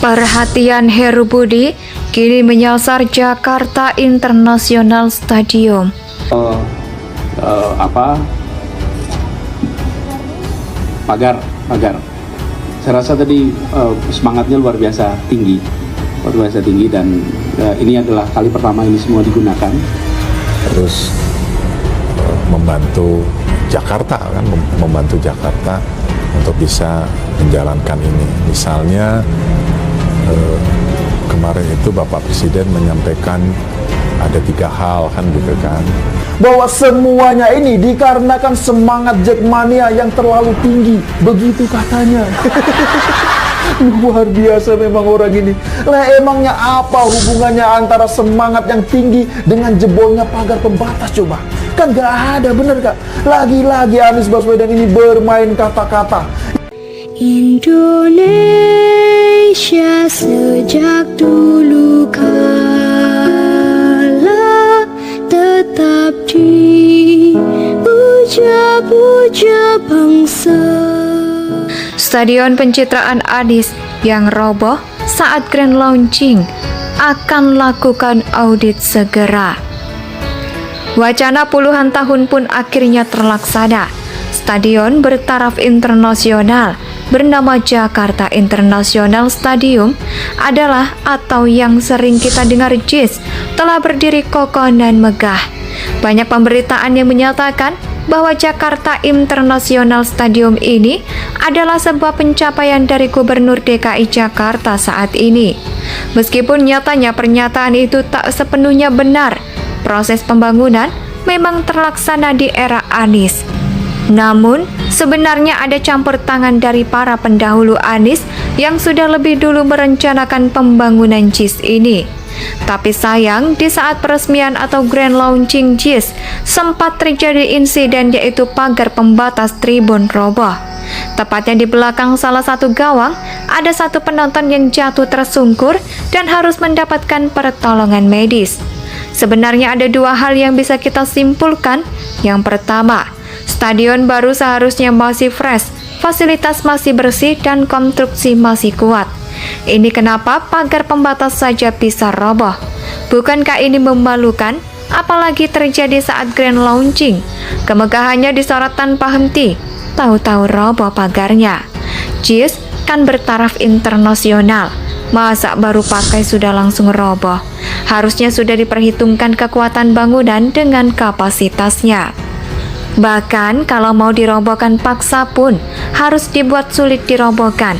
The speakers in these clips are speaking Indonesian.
Perhatian Heru Budi kini menyasar Jakarta International Stadium. Pagar. Saya rasa tadi semangatnya luar biasa tinggi dan ini adalah kali pertama ini semua digunakan. Terus membantu Jakarta membantu Jakarta untuk bisa menjalankan ini. Misalnya kemarin itu Bapak Presiden menyampaikan ada 3 hal kan gitu kan. Bahwa semuanya ini dikarenakan semangat Jackmania yang terlalu tinggi, begitu katanya. Luar biasa memang orang ini. Lah emangnya apa hubungannya antara semangat yang tinggi dengan jebolnya pagar pembatas coba? Kan gak ada, bener gak? Lagi-lagi Anies Baswedan ini bermain kata-kata. Indonesia sejak dulu kala tetap dipuja-puja bangsa. Stadion pencitraan Anies yang roboh saat grand launching akan lakukan audit segera. Wacana puluhan tahun pun akhirnya terlaksana. Stadion bertaraf internasional bernama Jakarta International Stadium adalah atau yang sering kita dengar JIS telah berdiri kokoh dan megah. Banyak pemberitaan yang menyatakan bahwa Jakarta International Stadium ini adalah sebuah pencapaian dari Gubernur DKI Jakarta saat ini. Meskipun nyatanya pernyataan itu tak sepenuhnya benar, proses pembangunan memang terlaksana di era Anies. Namun, sebenarnya ada campur tangan dari para pendahulu Anies yang sudah lebih dulu merencanakan pembangunan JIS ini. Tapi sayang, di saat peresmian atau grand launching JIS, sempat terjadi insiden yaitu pagar pembatas tribun roboh. Tepatnya di belakang salah satu gawang, ada satu penonton yang jatuh tersungkur dan harus mendapatkan pertolongan medis. Sebenarnya ada 2 hal yang bisa kita simpulkan. Yang pertama, stadion baru seharusnya masih fresh, fasilitas masih bersih dan konstruksi masih kuat. Ini kenapa pagar pembatas saja bisa roboh? Bukankah ini memalukan? Apalagi terjadi saat grand launching. Kemegahannya disorot tanpa henti, tahu-tahu roboh pagarnya. JIS kan bertaraf internasional. Masa baru pakai sudah langsung roboh? Harusnya sudah diperhitungkan kekuatan bangunan dengan kapasitasnya. Bahkan kalau mau dirobohkan paksa pun harus dibuat sulit dirobohkan.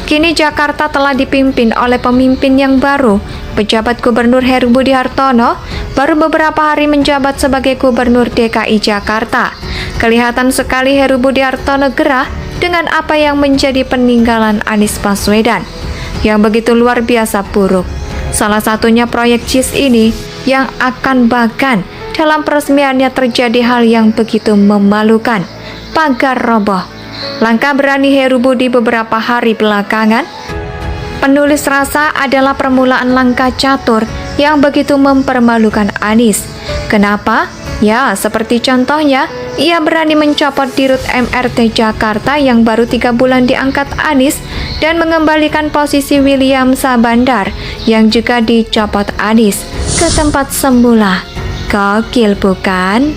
Kini Jakarta telah dipimpin oleh pemimpin yang baru. Pejabat Gubernur Heru Budi Hartono baru beberapa hari menjabat sebagai Gubernur DKI Jakarta. Kelihatan sekali Heru Budi Hartono gerah dengan apa yang menjadi peninggalan Anies Baswedan yang begitu luar biasa buruk. Salah satunya proyek JIS ini yang akan bahkan dalam peresmiannya terjadi hal yang begitu memalukan, pagar roboh. Langkah berani Heru Budi beberapa hari belakangan, penulis rasa adalah permulaan langkah catur yang begitu mempermalukan Anies. Kenapa? Ya, seperti contohnya, ia berani mencopot dirut MRT Jakarta yang baru 3 bulan diangkat Anies dan mengembalikan posisi William Sabandar yang juga dicopot Anies ke tempat semula. Gokil bukan?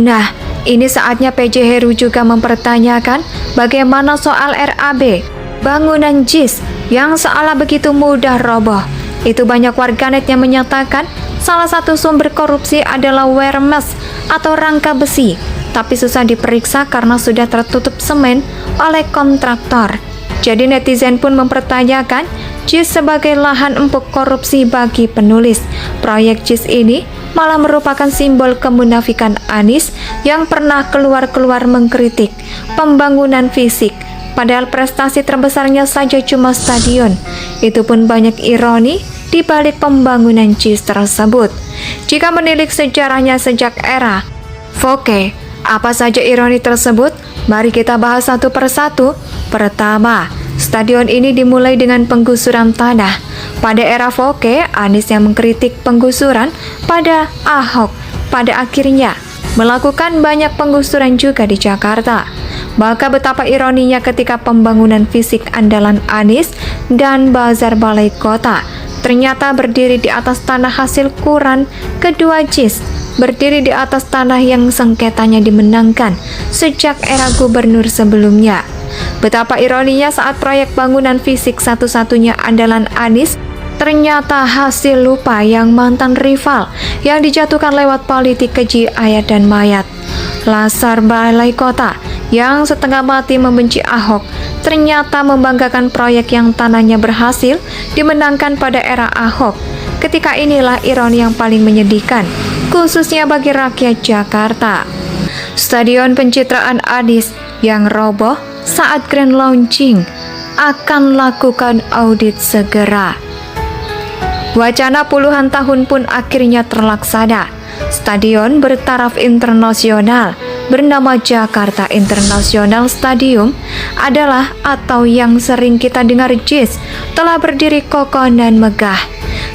Nah, ini saatnya PJ Heru juga mempertanyakan bagaimana soal RAB, bangunan JIS yang seolah begitu mudah roboh. Itu banyak warganet yang menyatakan salah satu sumber korupsi adalah Wermes atau rangka besi, tapi susah diperiksa karena sudah tertutup semen oleh kontraktor. Jadi netizen pun mempertanyakan JIS sebagai lahan empuk korupsi bagi penulis. Proyek JIS ini malah merupakan simbol kemunafikan Anies yang pernah keluar-keluar mengkritik pembangunan fisik. Padahal prestasi terbesarnya saja cuma stadion. Itu pun banyak ironi di balik pembangunan JIS tersebut. Jika menilik sejarahnya sejak era Foke, apa saja ironi tersebut? Mari kita bahas satu persatu. Pertama, stadion ini dimulai dengan penggusuran tanah. Pada era Foke, Anies yang mengkritik penggusuran pada Ahok pada akhirnya melakukan banyak penggusuran juga di Jakarta. Maka betapa ironinya ketika pembangunan fisik andalan Anies dan Bazar Balai Kota ternyata berdiri di atas tanah hasil kuran kedua JIS, berdiri di atas tanah yang sengketanya dimenangkan sejak era gubernur sebelumnya. Betapa ironinya saat proyek bangunan fisik satu-satunya andalan Anies ternyata hasil lupa yang mantan rival yang dijatuhkan lewat politik keji ayat dan mayat. Bazar Balai Kota yang setengah mati membenci Ahok ternyata membanggakan proyek yang tanahnya berhasil dimenangkan pada era Ahok. Ketika inilah ironi yang paling menyedihkan, khususnya bagi rakyat Jakarta. Stadion pencitraan Anies yang roboh saat grand launching akan lakukan audit segera. Wacana puluhan tahun pun akhirnya terlaksana. Stadion bertaraf internasional bernama Jakarta International Stadium adalah atau yang sering kita dengar JIS telah berdiri kokoh dan megah.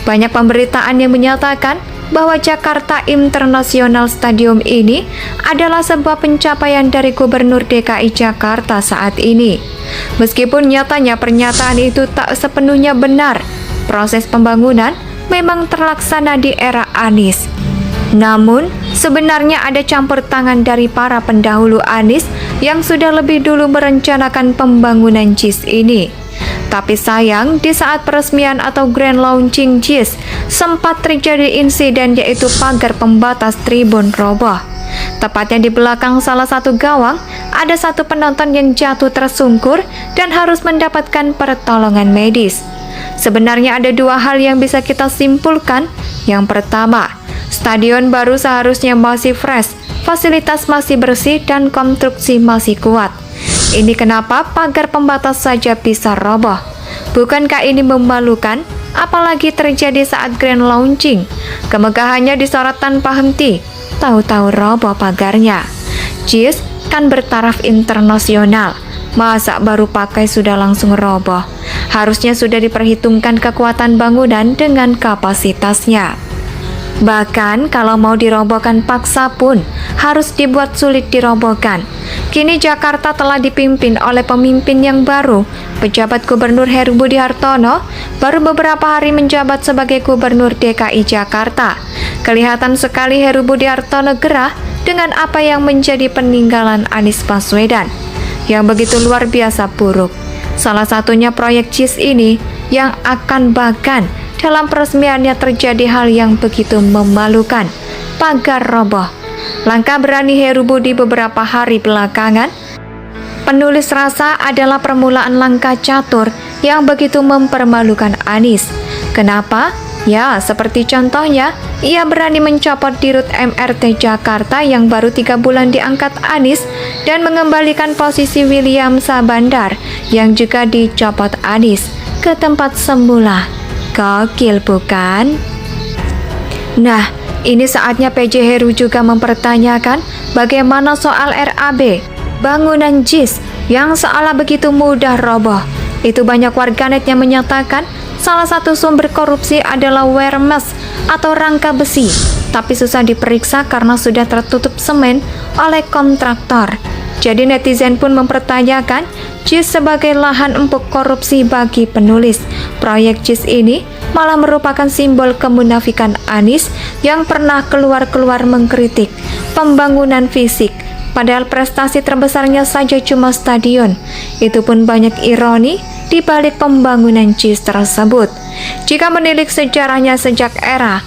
Banyak pemberitaan yang menyatakan bahwa Jakarta International Stadium ini adalah sebuah pencapaian dari Gubernur DKI Jakarta saat ini. Meskipun nyatanya pernyataan itu tak sepenuhnya benar, proses pembangunan memang terlaksana di era Anies. Namun, sebenarnya ada campur tangan dari para pendahulu Anies yang sudah lebih dulu merencanakan pembangunan JIS ini. Tapi sayang, di saat peresmian atau grand launching JIS, sempat terjadi insiden yaitu pagar pembatas tribun roboh. Tepatnya di belakang salah satu gawang, ada satu penonton yang jatuh tersungkur dan harus mendapatkan pertolongan medis. Sebenarnya ada dua hal yang bisa kita simpulkan. Yang pertama, stadion baru seharusnya masih fresh, fasilitas masih bersih dan konstruksi masih kuat. Ini kenapa pagar pembatas saja bisa roboh? Bukankah ini memalukan? Apalagi terjadi saat grand launching. Kemegahannya disorot tanpa henti, tahu-tahu roboh pagarnya. JIS kan bertaraf internasional. Masa baru pakai sudah langsung roboh? Harusnya sudah diperhitungkan kekuatan bangunan dengan kapasitasnya. Bahkan kalau mau dirobohkan paksa pun harus dibuat sulit dirobohkan. Kini Jakarta telah dipimpin oleh pemimpin yang baru. Pejabat Gubernur Heru Budi Hartono baru beberapa hari menjabat sebagai Gubernur DKI Jakarta. Kelihatan sekali Heru Budi Hartono gerah dengan apa yang menjadi peninggalan Anies Baswedan yang begitu luar biasa buruk. Salah satunya proyek JIS ini yang akan bahkan dalam peresmiannya terjadi hal yang begitu memalukan, pagar roboh. Langkah berani Heru Budi beberapa hari belakangan, penulis rasa adalah permulaan langkah catur yang begitu mempermalukan Anies. Kenapa? Ya, seperti contohnya, ia berani mencopot dirut MRT Jakarta yang baru 3 bulan diangkat Anies dan mengembalikan posisi William Sabandar yang juga dicopot Anies ke tempat semula. Gokil bukan? Nah, ini saatnya PJ Heru juga mempertanyakan bagaimana soal RAB, bangunan JIS yang seolah begitu mudah roboh. Itu banyak warganet yang menyatakan salah satu sumber korupsi adalah Wermes atau rangka besi, tapi susah diperiksa karena sudah tertutup semen oleh kontraktor. Jadi netizen pun mempertanyakan JIS sebagai lahan empuk korupsi bagi penulis. Proyek JIS ini malah merupakan simbol kemunafikan Anies yang pernah keluar-keluar mengkritik pembangunan fisik. Padahal prestasi terbesarnya saja cuma stadion. Itu pun banyak ironi di balik pembangunan JIS tersebut. Jika menilik sejarahnya sejak era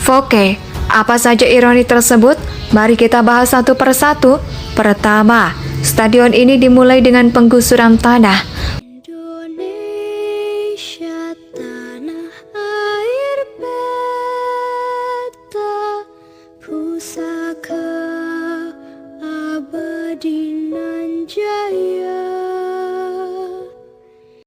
Foke, apa saja ironi tersebut? Mari kita bahas satu persatu. Pertama, stadion ini dimulai dengan penggusuran tanah.